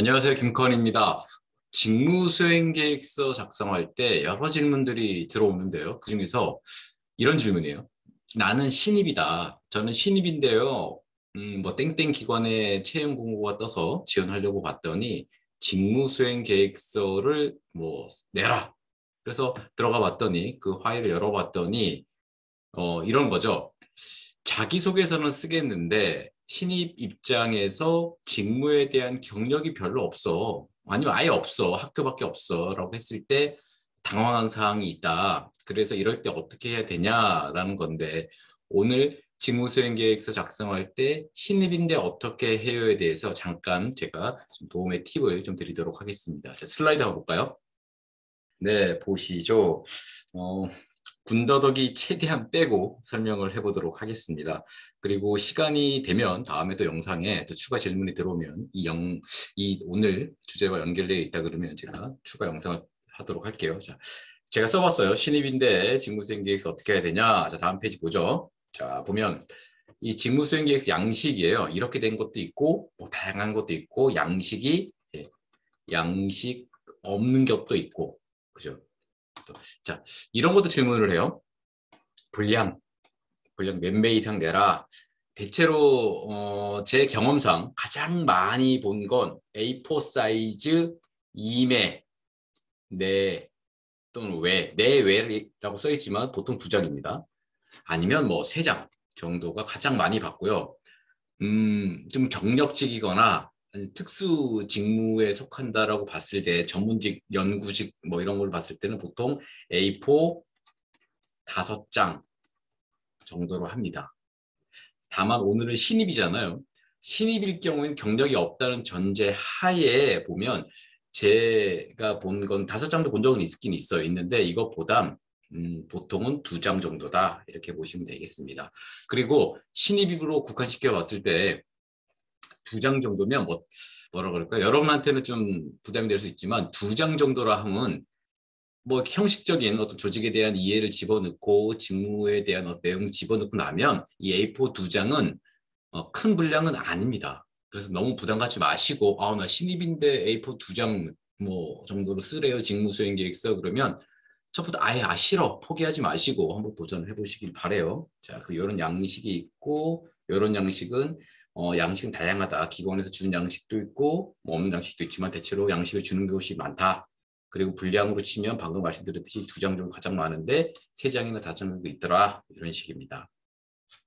안녕하세요. 김건희입니다. 직무수행계획서 작성할 때 여러 질문들이 들어오는데요. 그중에서 이런 질문이에요. 나는 신입이다. 저는 신입인데요. 뭐 땡땡 기관에 채용 공고가 떠서 지원하려고 봤더니 직무수행계획서를 뭐 내라. 그래서 들어가 봤더니 그 파일을 열어봤더니 이런 거죠. 자기소개서는 쓰겠는데 신입 입장에서 직무에 대한 경력이 별로 없어. 아니면 아예 없어. 학교밖에 없어. 라고 했을 때 당황한 사항이 있다. 그래서 이럴 때 어떻게 해야 되냐라는 건데 오늘 직무수행계획서 작성할 때 신입인데 어떻게 해요에 대해서 잠깐 제가 좀 도움의 팁을 좀 드리도록 하겠습니다. 자, 슬라이드 한번 볼까요? 네, 보시죠. 어, 군더더기 최대한 빼고 설명을 해보도록 하겠습니다. 그리고 시간이 되면 다음에 또 영상에 또 추가 질문이 들어오면 이 오늘 주제와 연결되어 있다 그러면 제가 추가 영상을 하도록 할게요. 자, 제가 써봤어요. 신입인데 직무수행계획서 어떻게 해야 되냐? 자, 다음 페이지 보죠. 자, 보면 이 직무수행계획서 양식이에요. 이렇게 된 것도 있고, 뭐 다양한 것도 있고, 양식 없는 것도 있고, 그죠? 자, 이런 것도 질문을 해요. 분량 몇 매 이상 내라. 대체로 제 경험상 가장 많이 본 건 A4 사이즈 2매 내 또는 내외라고 써 있지만 보통 2장입니다. 아니면 뭐 3장 정도가 가장 많이 봤고요. 좀 경력직이거나 특수 직무에 속한다라고 봤을 때 전문직, 연구직 뭐 이런 걸 봤을 때는 보통 A4 5장 정도로 합니다. 다만 오늘은 신입이잖아요. 신입일 경우에는 경력이 없다는 전제 하에 보면 제가 본 건 5장도 본 적은 있긴 있어요. 있는데 이것보다 보통은 2장 정도다. 이렇게 보시면 되겠습니다. 그리고 신입으로 국한시켜 봤을 때 2장 정도면 뭐라 그럴까요? 여러분한테는 좀 부담이 될 수 있지만 2장 정도라 하면 뭐 형식적인 어떤 조직에 대한 이해를 집어넣고 직무에 대한 내용 집어넣고 나면 이 A4 2장은 큰 분량은 아닙니다. 그래서 너무 부담 갖지 마시고 나 신입인데 A4 2장 뭐 정도로 쓰래요. 직무수행계획서 그러면 첫부터 아예 싫어 포기하지 마시고 한번 도전해 보시길 바래요. 자, 그 이런 양식이 있고 이런 양식은 양식은 다양하다. 기관에서 주는 양식도 있고 뭐 없는 양식도 있지만 대체로 양식을 주는 것이 많다. 그리고 분량으로 치면 방금 말씀드렸듯이 2장 정도 가장 많은데 3장이나 5장 정도 있더라. 이런 식입니다.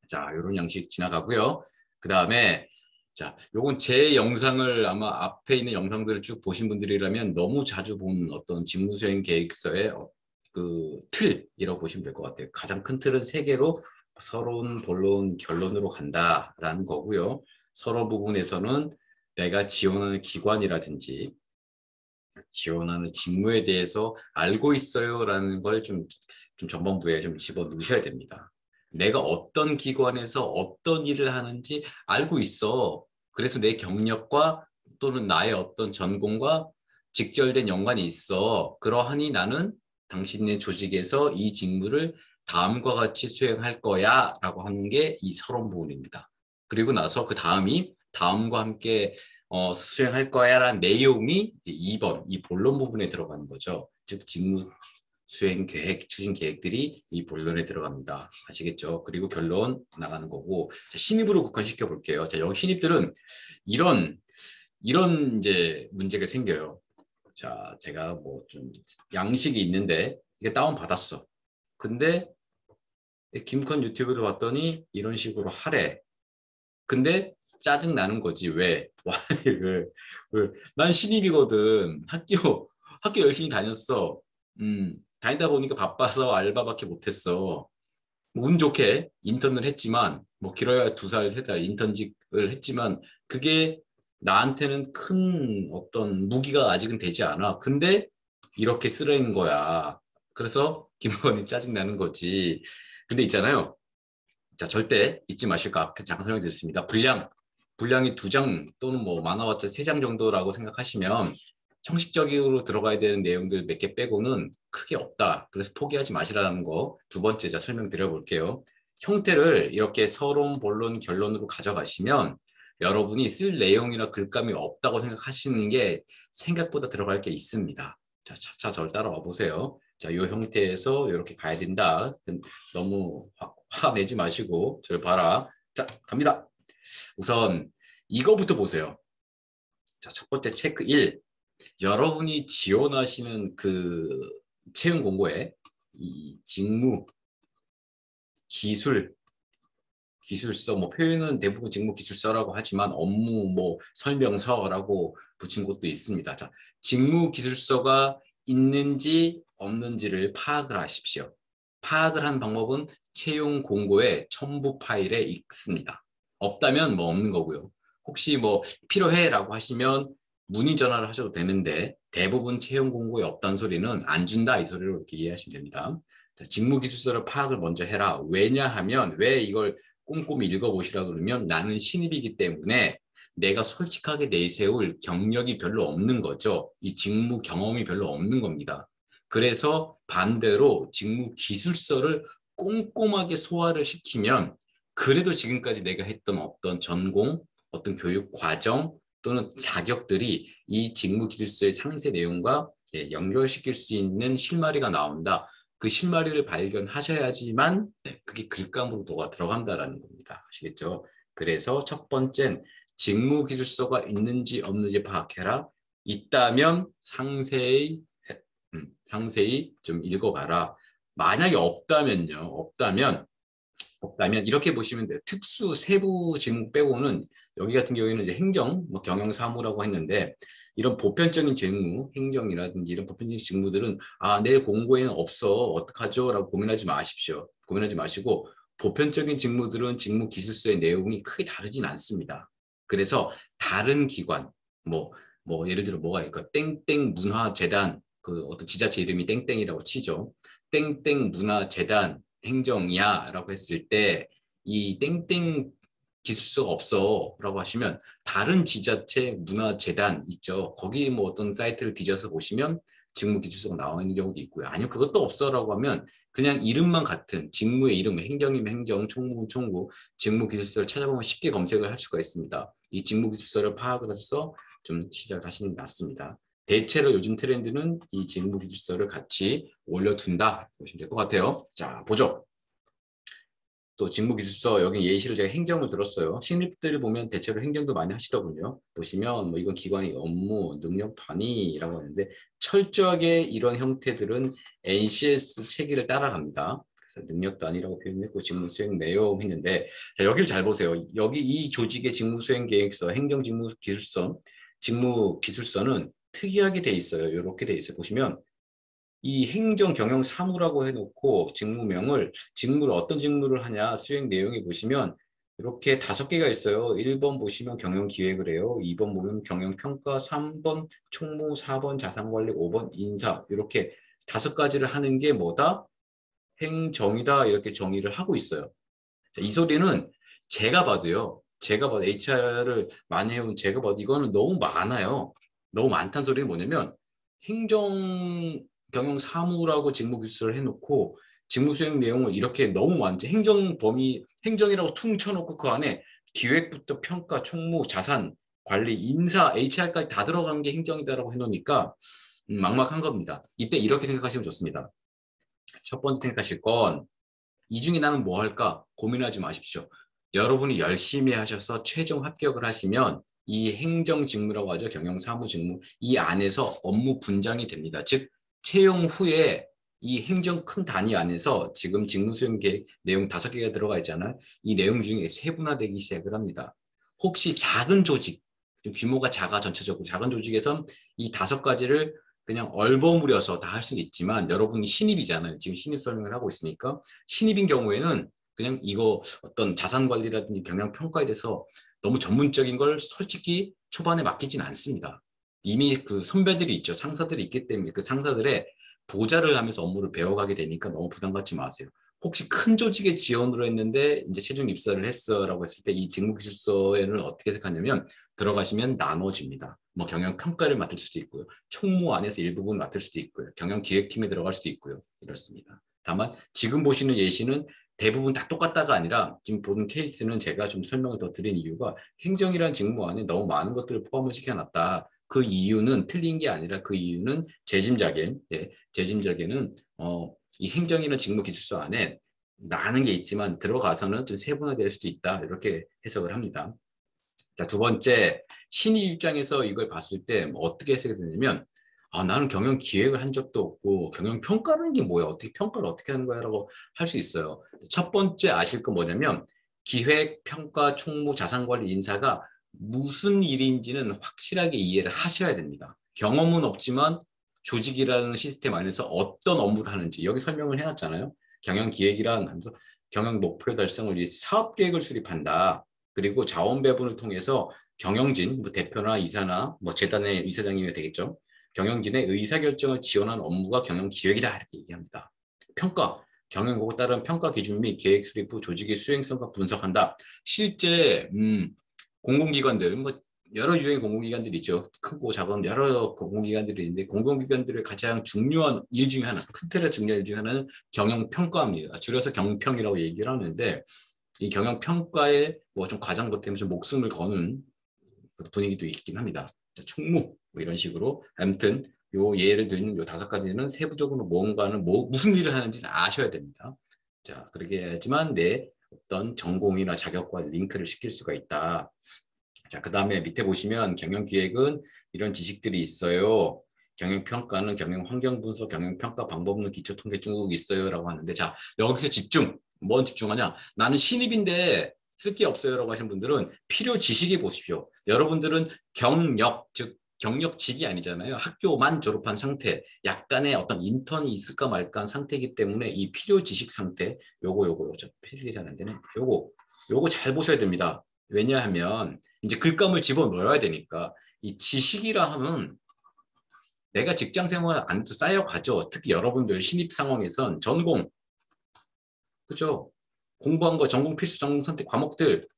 자, 이런 양식 지나가고요. 그 다음에 자, 요건 제 영상을 아마 앞에 있는 영상들을 쭉 보신 분들이라면 너무 자주 본 어떤 직무수행 계획서의 그 틀이라고 보시면 될 것 같아요. 가장 큰 틀은 3개로 서론, 본론, 결론으로 간다라는 거고요. 서론 부분에서는 내가 지원하는 기관이라든지 지원하는 직무에 대해서 알고 있어요라는 걸 좀 전반부에 좀 집어넣으셔야 됩니다. 내가 어떤 기관에서 어떤 일을 하는지 알고 있어. 그래서 내 경력과 또는 나의 어떤 전공과 직결된 연관이 있어. 그러하니 나는 당신네 조직에서 이 직무를 다음과 같이 수행할 거야 라고 하는 게 이 서론 부분입니다. 그리고 나서 그 다음이 다음과 함께 수행할 거야라는 내용이 2번, 이 본론 부분에 들어가는 거죠. 즉, 직무 수행 계획, 추진 계획들이 이 본론에 들어갑니다. 아시겠죠? 그리고 결론 나가는 거고. 자, 신입으로 국한시켜 볼게요. 자, 여기 신입들은 이런, 이런 이제 문제가 생겨요. 자, 제가 뭐 좀 양식이 있는데 이게 다운받았어. 근데 김컨 유튜브를 봤더니 이런 식으로 하래. 근데 짜증 나는 거지. 왜? 왜? 난 신입이거든. 학교 열심히 다녔어. 다니다 보니까 바빠서 알바밖에 못했어. 뭐운 좋게 인턴을 했지만, 뭐 길어야 2살, 3달 인턴직을 했지만, 그게 나한테는 큰 어떤 무기가 아직은 되지 않아. 근데 이렇게 쓰라는 거야. 그래서 김건희 짜증 나는 거지. 근데 있잖아요. 자, 절대 잊지 마실 거 앞에 잠깐 설명드렸습니다. 분량이 2장 또는 뭐 많아봤자 3장 정도라고 생각하시면 형식적으로 들어가야 되는 내용들 몇 개 빼고는 크게 없다. 그래서 포기하지 마시라는 거 2번째 자 설명드려 볼게요. 형태를 이렇게 서론, 본론, 결론으로 가져가시면 여러분이 쓸 내용이나 글감이 없다고 생각하시는 게 생각보다 들어갈 게 있습니다. 자, 차차 저를 따라와 보세요. 자, 이 형태에서 이렇게 가야 된다. 너무 화내지 마시고 저를 봐라. 자, 갑니다. 우선 이거부터 보세요. 자, 첫 번째 체크 1. 여러분이 지원하시는 그 채용 공고에 이 직무, 기술, 기술서, 뭐 표현은 대부분 직무 기술서라고 하지만 업무 뭐 설명서라고 붙인 곳도 있습니다. 자, 직무 기술서가 있는지 없는지를 파악을 하십시오. 파악을 하는 방법은 채용 공고의 첨부 파일에 있습니다. 없다면 뭐 없는 거고요. 혹시 뭐 필요해라고 하시면 문의 전화를 하셔도 되는데 대부분 채용 공고에 없다는 소리는 안 준다 이 소리로 이렇게 이해하시면 됩니다. 자, 직무 기술서를 파악을 먼저 해라. 왜냐하면 왜 이걸 꼼꼼히 읽어보시라 그러면 나는 신입이기 때문에 내가 솔직하게 내세울 경력이 별로 없는 거죠. 이 직무 경험이 별로 없는 겁니다. 그래서 반대로 직무 기술서를 꼼꼼하게 소화를 시키면 그래도 지금까지 내가 했던 어떤 전공, 어떤 교육 과정 또는 자격들이 이 직무 기술서의 상세 내용과 연결시킬 수 있는 실마리가 나온다. 그 실마리를 발견하셔야지만 그게 글감으로 들어간다라는 겁니다. 아시겠죠? 그래서 첫 번째는 직무 기술서가 있는지 없는지 파악해라. 있다면 상세히 좀 읽어봐라. 만약에 없다면 이렇게 보시면 돼요. 특수 세부 직무 빼고는 여기 같은 경우에는 이제 행정, 뭐 경영 사무라고 했는데 이런 보편적인 직무, 행정이라든지 이런 보편적인 직무들은 내 공고에는 없어. 어떡하죠? 라고 고민하지 마십시오. 고민하지 마시고 보편적인 직무들은 직무 기술서의 내용이 크게 다르진 않습니다. 그래서 다른 기관, 뭐 예를 들어 뭐가 있을까? 땡땡 문화재단, 그 어떤 지자체 이름이 땡땡이라고 치죠. 땡땡 문화재단 행정이야 라고 했을 때 이 땡땡 기술서가 없어 라고 하시면 다른 지자체 문화재단 있죠. 거기 뭐 어떤 사이트를 뒤져서 보시면 직무 기술서가 나와 있는 경우도 있고요. 아니면 그것도 없어 라고 하면 그냥 이름만 같은 직무의 이름, 행정이면 행정, 총무면 총무, 직무 기술서를 찾아보면 쉽게 검색을 할 수가 있습니다. 이 직무 기술서를 파악을 해서 좀 시작을 하시는 게 낫습니다. 대체로 요즘 트렌드는 이 직무 기술서를 같이 올려둔다 보시면 될 것 같아요. 자, 보죠. 또 직무기술서 여기 예시를 제가 행정을 들었어요. 신입들 보면 대체로 행정도 많이 하시더군요. 보시면 뭐 이건 기관의 업무, 능력 단위라고 하는데 철저하게 이런 형태들은 NCS 체계를 따라갑니다. 그래서 능력 단위라고 표현했고 직무 수행 내용 했는데 자, 여기를 잘 보세요. 여기 이 조직의 직무 수행 계획서, 행정 직무 기술서, 직무 기술서는 특이하게 돼 있어요. 이렇게 돼 있어요. 보시면 이 행정 경영 사무라고 해놓고 직무를 어떤 직무를 하냐 수행 내용에 보시면 이렇게 5개가 있어요. 1번 보시면 경영 기획을 해요. 2번 보면 경영 평가, 3번 총무, 4번 자산관리, 5번 인사 이렇게 5가지를 하는 게 뭐다? 행정이다 이렇게 정의를 하고 있어요. 자, 이 소리는 제가 봐도 HR을 많이 해온 제가 봐도 이거는 너무 많아요. 너무 많다는 소리는 뭐냐면 행정 경영 사무라고 직무 기술을 해놓고 직무 수행 내용을 이렇게 너무 많지 행정 범위 행정이라고 퉁 쳐놓고 그 안에 기획부터 평가, 총무, 자산, 관리, 인사, HR까지 다 들어간 게 행정이다라고 해놓으니까 막막한 겁니다. 이때 이렇게 생각하시면 좋습니다. 첫 번째 생각하실 건 이 중에 나는 뭐 할까 고민하지 마십시오. 여러분이 열심히 하셔서 최종 합격을 하시면 이 행정 직무라고 하죠. 경영 사무 직무. 이 안에서 업무 분장이 됩니다. 즉 채용 후에 이 행정 큰 단위 안에서 지금 직무 수행 계획 내용 5개가 들어가 있잖아요. 이 내용 중에 세분화되기 시작을 합니다. 혹시 작은 조직, 규모가 작아 전체적으로 작은 조직에선 이 5가지를 그냥 얼버무려서 다 할 수는 있지만 여러분이 신입이잖아요. 지금 신입 설명을 하고 있으니까 신입인 경우에는 그냥 이거 어떤 자산 관리라든지 경영 평가에 대해서 너무 전문적인 걸 솔직히 초반에 맡기진 않습니다. 이미 그 선배들이 있죠. 상사들이 있기 때문에 그 상사들의 보좌를 하면서 업무를 배워가게 되니까 너무 부담 갖지 마세요. 혹시 큰 조직에 지원을 했는데 이제 최종 입사를 했어라고 했을 때 이 직무기술서에는 어떻게 생각하냐면 들어가시면 나눠집니다. 뭐 경영 평가를 맡을 수도 있고요. 총무 안에서 일부분 맡을 수도 있고요. 경영 기획팀에 들어갈 수도 있고요. 이렇습니다. 다만 지금 보시는 예시는 대부분 다 똑같다가 아니라 지금 보는 케이스는 제가 좀 설명을 더 드린 이유가 행정이라는 직무 안에 너무 많은 것들을 포함을 시켜놨다. 그 이유는 틀린 게 아니라 그 이유는 제 짐작엔, 제 짐작에는 이 행정이라는 직무 기술서 안에 많은 게 있지만 들어가서는 좀 세분화될 수도 있다. 이렇게 해석을 합니다. 자, 두 번째, 신입 입장에서 이걸 봤을 때 어떻게 해석이 되냐면 나는 경영 기획을 한 적도 없고 경영 평가라는 게 뭐야? 어떻게 평가를 어떻게 하는 거야? 라고 할 수 있어요. 첫 번째 아실 거 뭐냐면 기획, 평가, 총무, 자산관리, 인사가 무슨 일인지는 확실하게 이해를 하셔야 됩니다. 경험은 없지만 조직이라는 시스템 안에서 어떤 업무를 하는지 여기 설명을 해놨잖아요. 경영 기획이란 하면서 경영 목표 달성을 위해 사업 계획을 수립한다. 그리고 자원 배분을 통해서 경영진, 뭐 대표나 이사나 뭐 재단의 이사장님이 되겠죠. 경영진의 의사결정을 지원하는 업무가 경영기획이다 이렇게 얘기합니다. 평가, 경영국에 따른 평가 기준 및 계획 수립 후 조직의 수행성과 분석한다. 실제 공공기관들, 뭐 여러 유형의 공공기관들이 있죠. 크고 작은 여러 공공기관들이 있는데 공공기관들의 가장 중요한 일 중에 하나, 큰 틀의 중요한 일 중에 하나는 경영평가입니다. 줄여서 경평이라고 얘기를 하는데 이 경영평가에 뭐 좀 과장 보태면서 목숨을 거는 분위기도 있긴 합니다. 총무 뭐 이런 식으로 아무튼 요 예를 들면 요 5가지는 세부적으로 뭔가는 무슨 일을 하는지는 아셔야 됩니다. 자, 그렇게 해야지만 내 어떤 전공이나 자격과 링크를 시킬 수가 있다. 자, 그 다음에 밑에 보시면 경영기획은 이런 지식들이 있어요. 경영평가는 경영환경분석, 경영평가 방법론, 기초통계 쭉 있어요. 라고 하는데, 자, 여기서 집중. 뭔 집중하냐? 나는 신입인데 쓸 게 없어요. 라고 하신 분들은 필요 지식이 보십시오. 여러분들은 경력, 즉, 경력직이 아니잖아요. 학교만 졸업한 상태, 약간의 어떤 인턴이 있을까 말까 한 상태이기 때문에 이 필요 지식 상태, 요거, 저 필기 잘 안 되네. 요거 잘 보셔야 됩니다. 왜냐하면 이제 글감을 집어넣어야 되니까 이 지식이라 하면 내가 직장 생활 안 쌓여가죠. 특히 여러분들 신입 상황에선 전공, 그죠? 공부한 거 전공 필수 전공 선택 과목들,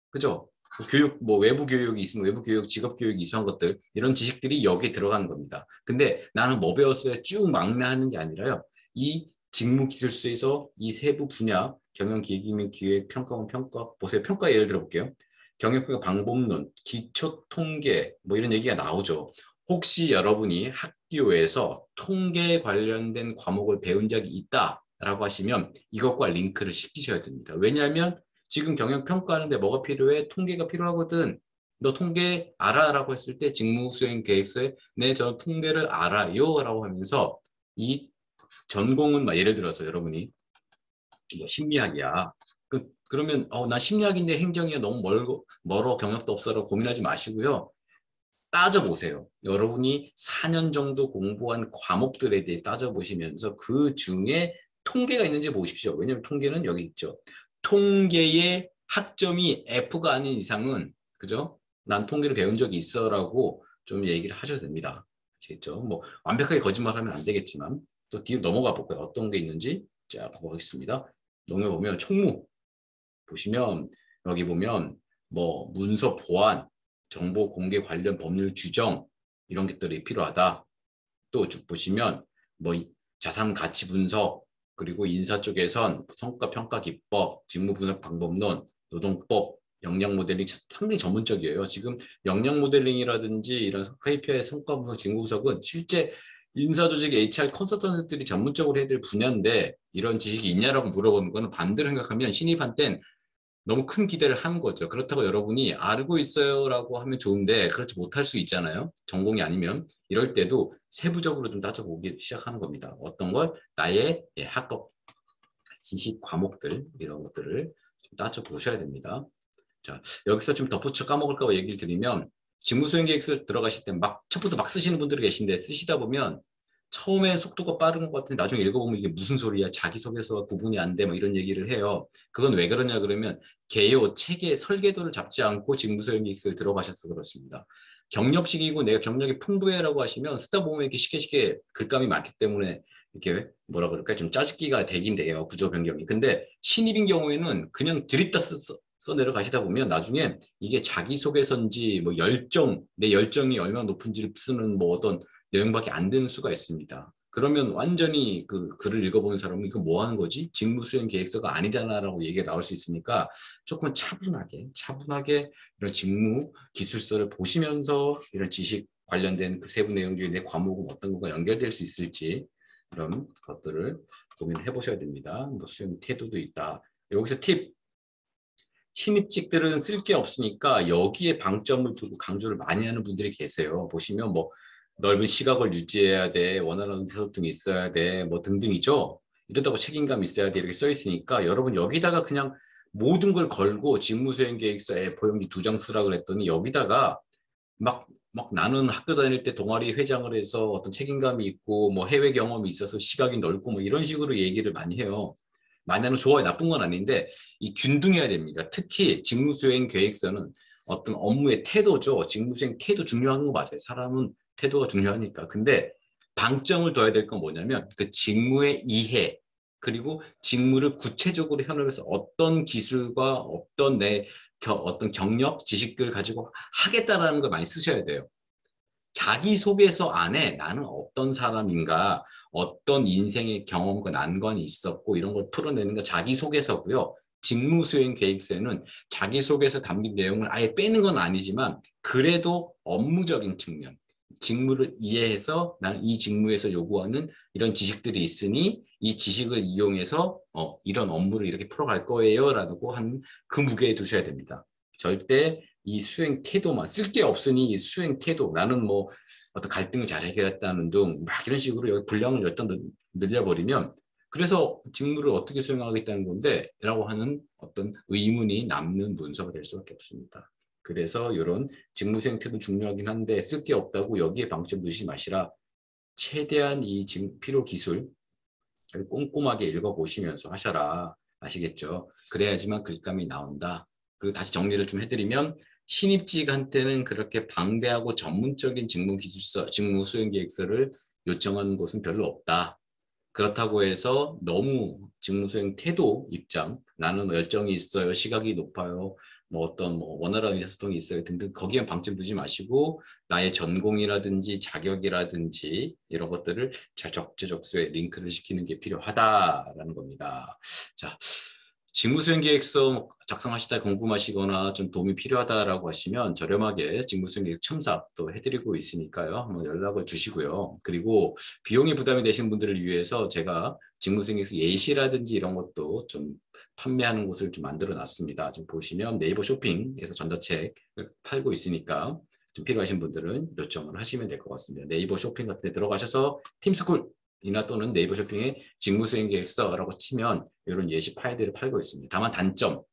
그죠? 교육, 뭐 외부 교육이 있으면 외부 교육, 직업 교육이 이수한 것들 이런 지식들이 여기에 들어가는 겁니다. 근데 나는 뭐 배웠어요? 쭉 막내하는 게 아니라요. 이 직무 기술서에서 이 세부 분야 경영 기획이면 기획, 평가원 평가 보세요. 평가 예를 들어 볼게요. 경영평가 방법론, 기초 통계 뭐 이런 얘기가 나오죠. 혹시 여러분이 학교에서 통계 관련된 과목을 배운 적이 있다라고 하시면 이것과 링크를 시키셔야 됩니다. 왜냐하면 지금 경영 평가하는데 뭐가 필요해? 통계가 필요하거든. 너 통계 알아? 라고 했을 때 직무 수행 계획서에 네, 저 통계를 알아요. 라고 하면서 이 전공은 막 예를 들어서 여러분이 뭐 심리학이야. 그러면 나 심리학인데 행정이야 너무 멀어 경력도 없어라고 고민하지 마시고요. 따져보세요. 여러분이 4년 정도 공부한 과목들에 대해 따져보시면서 그 중에 통계가 있는지 보십시오. 왜냐하면 통계는 여기 있죠. 통계의 학점이 F가 아닌 이상은 그죠? 난 통계를 배운 적이 있어라고 좀 얘기를 하셔도 됩니다. 아시겠죠? 뭐 완벽하게 거짓말하면 안 되겠지만 또 뒤로 넘어가 볼까요? 어떤 게 있는지 자 보겠습니다. 넘겨보면 총무 보시면 여기 보면 뭐 문서 보안, 정보 공개 관련 법률 규정 이런 것들이 필요하다. 또 쭉 보시면 뭐 자산 가치 분석 그리고 인사 쪽에선 성과 평가 기법, 직무 분석 방법론, 노동법, 역량 모델링 상당히 전문적이에요. 지금 역량 모델링이라든지 이런 KPI 성과 분석, 직무 분석은 실제 인사조직 HR 컨설턴트들이 전문적으로 해야 될 분야인데 이런 지식이 있냐라고 물어보는 거는 반대로 생각하면 신입한테는 너무 큰 기대를 한 거죠. 그렇다고 여러분이 알고 있어요라고 하면 좋은데 그렇지 못할 수 있잖아요. 전공이 아니면 이럴 때도 세부적으로 좀 따져보기 시작하는 겁니다. 어떤 걸 나의 학업 지식 과목들 이런 것들을 좀 따져보셔야 됩니다. 자, 여기서 좀 덧붙여 까먹을까 봐 얘기를 드리면 직무수행계획서 들어가실 때 막 첫부터 막 쓰시는 분들이 계신데 쓰시다 보면 처음엔 속도가 빠른 것 같은데 나중에 읽어보면 이게 무슨 소리야 자기소개서와 구분이 안 돼 뭐 이런 얘기를 해요. 그건 왜 그러냐 그러면 개요, 체계, 설계도를 잡지 않고 직무수행계획서를 들어가셔서 그렇습니다. 경력직이고 내가 경력이 풍부해라고 하시면 쓰다 보면 이렇게 쉽게 글감이 많기 때문에 이렇게 뭐라 그럴까 좀 짜증기가 되긴 돼요. 구조 변경이. 근데 신입인 경우에는 그냥 드립다 써 내려가시다 보면 나중에 이게 자기소개서인지 뭐 열정, 내 열정이 얼마나 높은지를 쓰는 뭐 어떤 내용밖에 안 되는 수가 있습니다. 그러면 완전히 그 글을 읽어보는 사람은 이거 뭐 하는 거지? 직무수행 계획서가 아니잖아 라고 얘기가 나올 수 있으니까 조금 차분하게 이런 직무 기술서를 보시면서 이런 지식 관련된 그 세부 내용 중에 내 과목은 어떤 거가 연결될 수 있을지 이런 것들을 고민해 보셔야 됩니다. 뭐 수행 태도도 있다. 여기서 팁. 신입직들은 쓸 게 없으니까 여기에 방점을 두고 강조를 많이 하는 분들이 계세요. 보시면 뭐 넓은 시각을 유지해야 돼, 원활한 의사소통이 있어야 돼, 뭐 등등이죠. 이러다가 책임감이 있어야 돼 이렇게 써 있으니까 여러분 여기다가 그냥 모든 걸 걸고 직무수행계획서에 포용지 2장 쓰라 그랬더니 여기다가 막 나는 학교 다닐 때 동아리 회장을 해서 어떤 책임감이 있고 뭐 해외 경험이 있어서 시각이 넓고 뭐 이런 식으로 얘기를 많이 해요. 많이 하는 좋아요. 나쁜 건 아닌데 이 균등해야 됩니다. 특히 직무수행 계획서는 어떤 업무의 태도죠. 직무수행 태도 중요한 거 맞아요. 사람은 태도가 중요하니까. 근데 방점을 둬야 될 건 뭐냐면 그 직무의 이해 그리고 직무를 구체적으로 현업에서 어떤 기술과 어떤 경력, 지식들 가지고 하겠다라는 걸 많이 쓰셔야 돼요. 자기소개서 안에 나는 어떤 사람인가, 어떤 인생의 경험과 난관이 있었고 이런 걸 풀어내는 게 자기소개서고요. 직무수행 계획서에는 자기소개서 담긴 내용을 아예 빼는 건 아니지만 그래도 업무적인 측면, 직무를 이해해서 나는 이 직무에서 요구하는 이런 지식들이 있으니 이 지식을 이용해서 이런 업무를 이렇게 풀어갈 거예요 라고 하는 그 무게에 두셔야 됩니다. 절대 이 수행 태도만 쓸 게 없으니 이 수행 태도 나는 뭐 어떤 갈등을 잘 해결했다는 등 막 이런 식으로 여기 분량을 열단 늘려버리면 그래서 직무를 어떻게 수행하겠다는 건데 라고 하는 어떤 의문이 남는 문서가 될 수밖에 없습니다. 그래서 이런 직무 수행 태도 중요하긴 한데 쓸 게 없다고 여기에 방점 두지 마시라. 최대한 이 필요 기술 꼼꼼하게 읽어보시면서 하셔라. 아시겠죠? 그래야지만 글감이 나온다. 그리고 다시 정리를 좀 해드리면 신입직한테는 그렇게 방대하고 전문적인 직무기술서, 직무수행계획서를 요청하는 곳은 별로 없다. 그렇다고 해서 너무 직무수행 태도 입장, 나는 열정이 있어요, 시각이 높아요, 뭐 어떤 뭐 원활한 의사소통이 있어요 등등 거기에 방점 두지 마시고 나의 전공이라든지 자격이라든지 이런 것들을 잘 적재적소에 링크를 시키는 게 필요하다라는 겁니다. 자, 직무수행계획서 작성하시다 궁금하시거나 좀 도움이 필요하다라고 하시면 저렴하게 직무수행계획 첨삭도 해드리고 있으니까요. 한번 연락을 주시고요. 그리고 비용이 부담이 되신 분들을 위해서 제가 직무수행계획서 예시라든지 이런 것도 좀 판매하는 곳을 좀 만들어 놨습니다. 좀 보시면 네이버 쇼핑에서 전자책을 팔고 있으니까 좀 필요하신 분들은 요청을 하시면 될 것 같습니다. 네이버 쇼핑 같은 데 들어가셔서 팀스쿨 이나 또는 네이버 쇼핑에 직무수행계획서라고 치면 이런 예시 파일들을 팔고 있습니다. 다만 단점.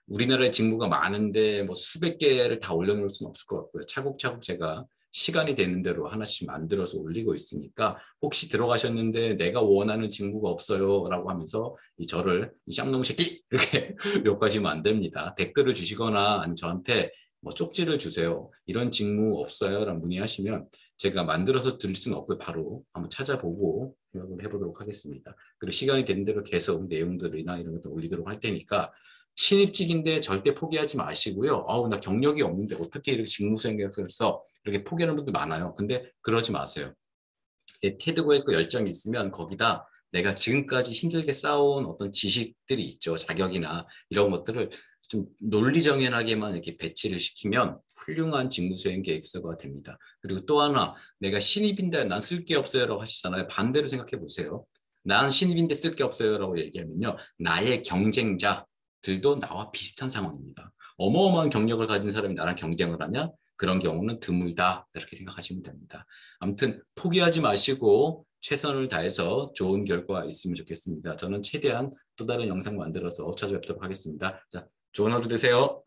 우리나라에 직무가 많은데 뭐 수백 개를 다 올려놓을 수는 없을 것 같고요. 차곡차곡 제가 시간이 되는 대로 하나씩 만들어서 올리고 있으니까 혹시 들어가셨는데 내가 원하는 직무가 없어요 라고 하면서 저를 쌍놈 새끼 이렇게 욕하시면 안 됩니다. 댓글을 주시거나 아니면 저한테 뭐 쪽지를 주세요. 이런 직무 없어요 라고 문의하시면 제가 만들어서 드릴 수는 없고 바로 한번 찾아보고 생각을 해보도록 하겠습니다. 그리고 시간이 되는 대로 계속 내용들이나 이런 것들 올리도록 할 테니까 신입직인데 절대 포기하지 마시고요. 아우 나 경력이 없는데 어떻게 이렇게 직무수행계획서를 써? 이렇게 포기하는 분들 많아요. 근데 그러지 마세요. 내 태도가 있고 열정이 있으면 거기다 내가 지금까지 힘들게 쌓아온 어떤 지식들이 있죠. 자격이나 이런 것들을 좀 논리정연하게만 이렇게 배치를 시키면 훌륭한 직무수행 계획서가 됩니다. 그리고 또 하나, 내가 신입인데 난 쓸 게 없어요라고 하시잖아요. 반대로 생각해 보세요. 나는 신입인데 쓸 게 없어요라고 얘기하면요. 나의 경쟁자들도 나와 비슷한 상황입니다. 어마어마한 경력을 가진 사람이 나랑 경쟁을 하냐? 그런 경우는 드물다. 이렇게 생각하시면 됩니다. 아무튼 포기하지 마시고 최선을 다해서 좋은 결과 있으면 좋겠습니다. 저는 최대한 또 다른 영상 만들어서 찾아뵙도록 하겠습니다. 자, 좋은 하루 되세요.